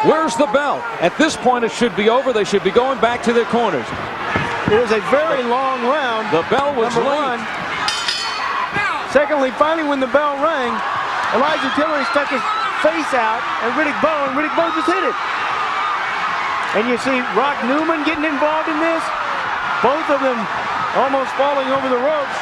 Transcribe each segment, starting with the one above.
Where's the bell? At this point, it should be over. They should be going back to their corners. It was a very long round. The bell was late. Secondly, finally, when the bell rang, Elijah Tillery stuck his face out, and Riddick Bowe just hit it. And you see Rock Newman getting involved in this. Both of them almost falling over the ropes.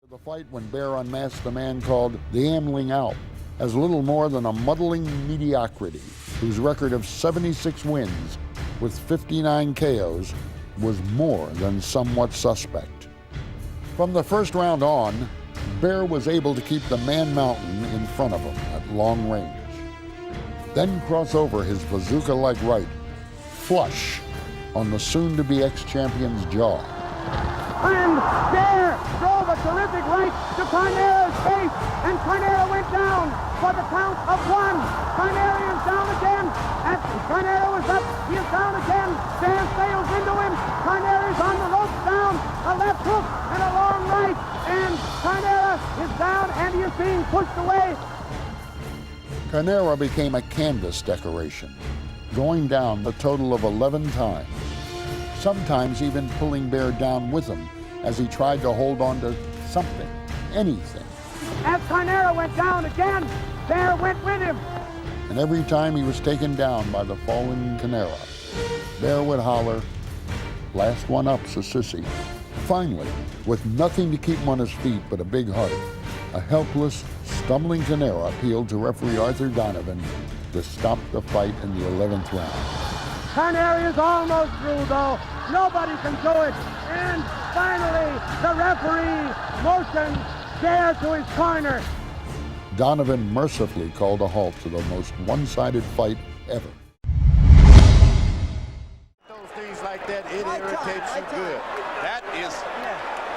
The fight when Bear unmasked a man called the Ambling Out as little more than a muddling mediocrity whose record of 76 wins with 59 KOs was more than somewhat suspect. From the first round on, Bear was able to keep the Man Mountain in front of him at long range. Then cross over his bazooka-like right, flush on the soon-to-be ex-champion's jaw. And Bear drove a terrific right to Carnero's face, and Carnero went down for the count of 1. Carnero is down again, and Carnero is up, he is down again. Bear sails into him, Carnero is on the ropes down, a left hook and a long right, and Carnero is down and he is being pushed away. Carnero became a canvas decoration, going down a total of 11 times, sometimes even pulling Bear down with him as he tried to hold on to something, anything. As Carnero went down again, Bear went with him. And every time he was taken down by the fallen Carnero, Bear would holler, "Last one up's a sissy." Finally, with nothing to keep him on his feet but a big heart, a helpless, stumbling Carnero appealed to referee Arthur Donovan to stop the fight in the 11th round. Carnero is almost through, though. Nobody can do it. And finally, the referee motions Bear to his corner. Donovan mercifully called a halt to the most one-sided fight ever. Those things like that, it irritates you good. That is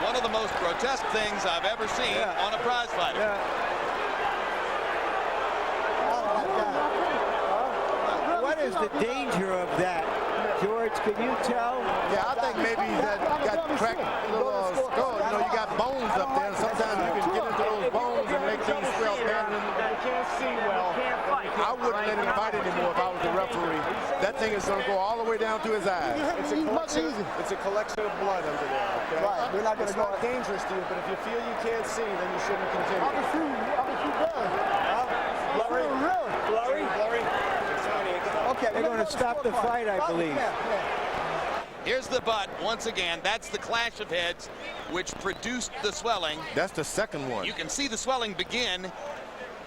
one of the most grotesque things I've ever seen on a prize fight. What is the danger of that, George? Can you tell? Yeah, I think maybe that got cracked little skull. You know, you got bones up there, and sometimes you can get into those bones and make things swell better. You can't see well. I wouldn't let him fight anymore if I was the referee. That thing is going to go all the way down to his eyes. It's a collection of blood under there. Okay? Right. We're not going to go. It's not dangerous to you, but if you feel you can't see, then you shouldn't continue. Blurry. Okay, they're going to stop the fight, I believe. Here's the butt. Once again, that's the clash of heads which produced the swelling. That's the second one. You can see the swelling begin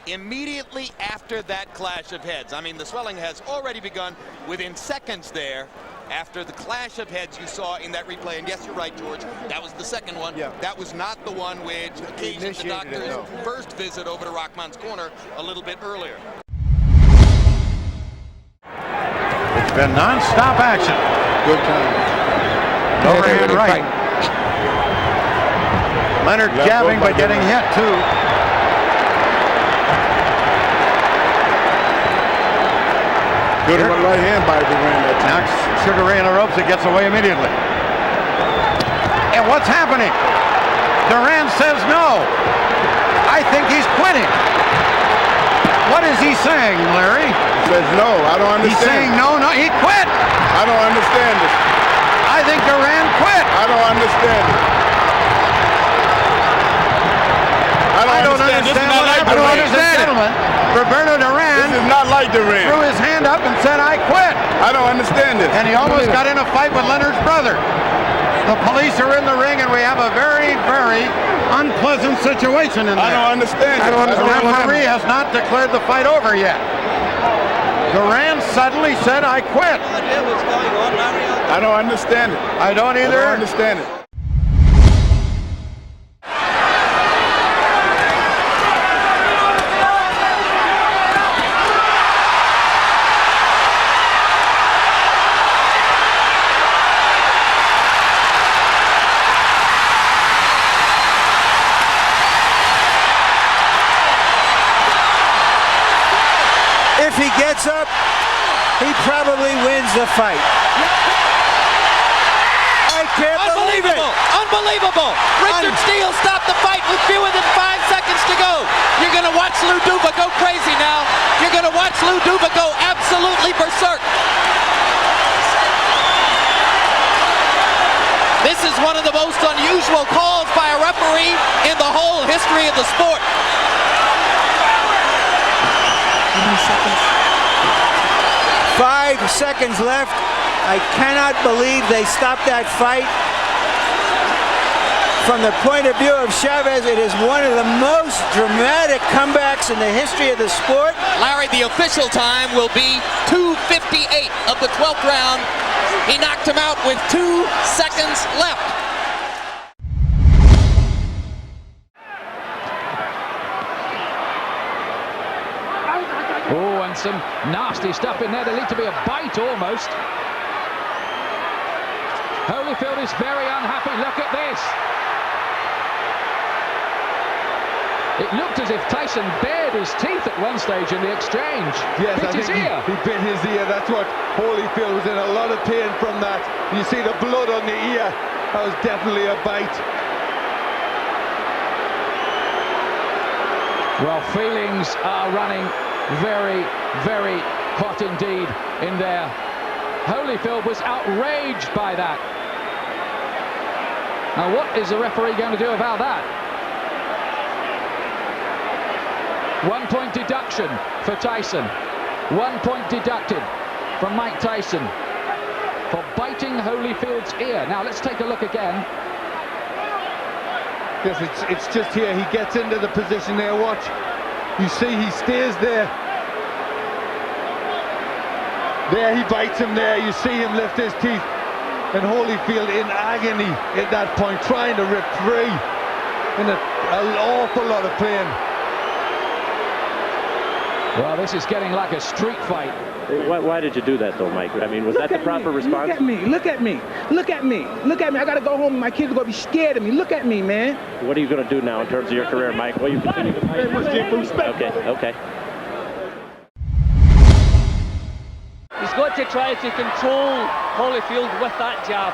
immediately after that clash of heads. I mean, the swelling has already begun within seconds there after the clash of heads you saw in that replay. And yes, you're right, George. That was the second one. Yeah. That was not the one which occasioned the doctor's first visit over to Rockman's corner a little bit earlier. It's been non-stop action. Good time. Overhand right. Leonard jabbing but getting hit too. Good right hand by Duran. Now Sugar Ray in the ropes, it gets away immediately. And what's happening? Duran says no. I think he's quitting. What is he saying, Larry? He says no, I don't understand. He's saying no, he quit. I don't understand it. I think Duran quit. I don't understand it. I don't understand what happened. I don't understand it. Roberto Duran This is not like Duran. threw his hand up and said, I quit. I don't understand it. And he almost got in a fight with Leonard's brother. The police are in the ring, and we have a very, very unpleasant situation in there. I don't understand it. The referee has not declared the fight over yet. Duran suddenly said, I quit. I don't understand it. I don't either. I don't understand it. If he gets up, he probably wins the fight. I can't believe it. Unbelievable! Richard Steele stopped the fight with fewer than 5 seconds to go. You're going to watch Lou Duva go unusual calls by a referee in the whole history of the sport. 5 seconds left. I cannot believe they stopped that fight. From the point of view of Chavez, it is one of the most dramatic comebacks in the history of the sport. Larry, the official time will be 2:58 of the 12th round. He knocked him out with 2 seconds left. Oh, and some nasty stuff in there. There needs to be a bite almost. Holyfield is very unhappy. Look at this. It looked as if Tyson bared his teeth at one stage in the exchange. Yes, bit I his think ear. he bit his ear. That's what Holyfield was in a lot of pain from that. You see the blood on the ear. That was definitely a bite. Well, feelings are running very, very hot indeed in there. Holyfield was outraged by that. Now, what is the referee going to do about that? 1 point deduction for Tyson. 1 point deducted from Mike Tyson for biting Holyfield's ear. Now let's take a look again. Yes, it's just here. He gets into the position there. Watch. You see he stays there. There he bites him there. You see him lift his teeth. And Holyfield in agony at that point, trying to rip free. In an awful lot of pain. Well, this is getting like a street fight. Why did you do that, though, Mike? I mean, was that the proper response? Look at me, look at me, look at me, look at me. I got to go home and my kids are going to be scared of me. Look at me, man. What are you going to do now in terms of your career, Mike? Will you continue to fight? Okay. He's got to try to control Holyfield with that jab.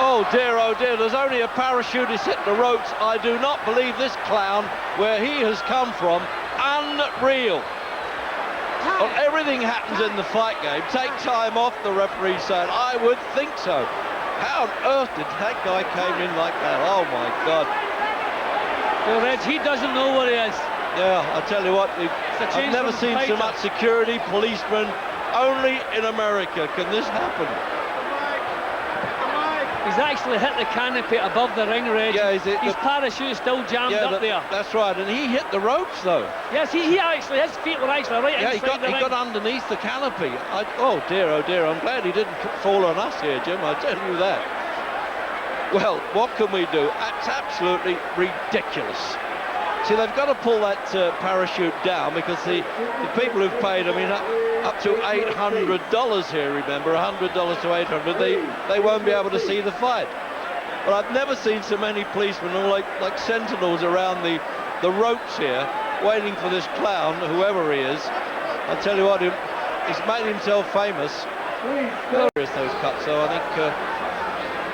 Oh dear, there's only a parachutist hitting the ropes. I do not believe this clown, where he has come from, unreal. Well, everything happens in the fight game. Take time off, the referee said. I would think so. How on earth did that guy came in like that? Oh my God. Well, Reg, he doesn't know where he is. Yeah, I tell you what, I've never seen so much security, policemen. Only in America can this happen. He's actually hit the canopy above the ring, Reg. Yeah, his parachute is still jammed up there. That's right, and he hit the ropes though. Yes, he actually, his feet were actually right inside the ring. He got underneath the canopy. Oh dear, I'm glad he didn't fall on us here, Jim, I tell you that. Well, what can we do? That's absolutely ridiculous. See, they've got to pull that parachute down because the people who've paid, I mean, up to $800 here, remember, $100 to $800, they won't be able to see the fight. But I've never seen so many policemen, all like sentinels around the ropes here, waiting for this clown, whoever he is. I tell you what, he's made himself famous. Those cuts, so I think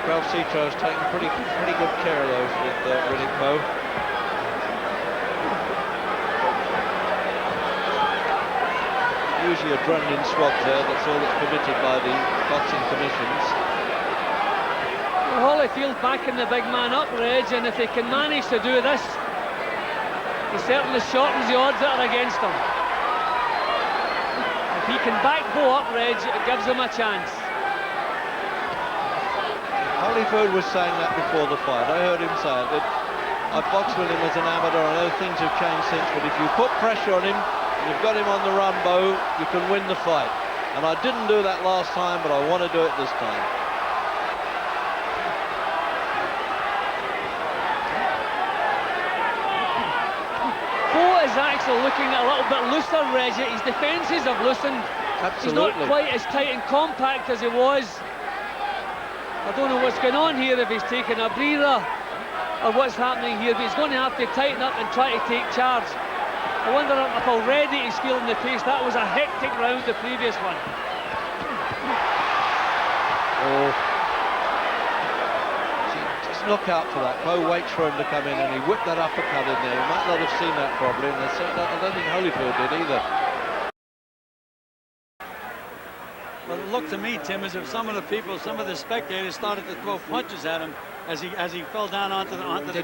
Ralph Citro's taken pretty good care of those with Riddick Bowe. Usually adrenaline swab there, that's all that's permitted by the boxing commissions. Well, Holyfield backing the big man up, Reg, and if he can manage to do this, he certainly shortens the odds that are against him. If he can back Bowe up, Reg, it gives him a chance. Holyfield was saying that before the fight. I heard him say it, that I boxed with him as an amateur. I know things have changed since, but if you put pressure on him, you've got him on the run, Bowe, you can win the fight. And I didn't do that last time, but I want to do it this time. Bowe is actually looking a little bit looser, Reg. His defences have loosened. Absolutely. He's not quite as tight and compact as he was. I don't know what's going on here, if he's taking a breather or what's happening here, but he's going to have to tighten up and try to take charge. I wonder if already he's feeling the pace. That was a hectic round, the previous one. Oh. See, just look out for that. Bowe waits for him to come in and he whipped that uppercut in there. He might not have seen that probably, and I don't think Holyfield did either. Well, it looked to me, Tim, as if some of the people, some of the spectators started to throw punches at him as he fell down onto the ground.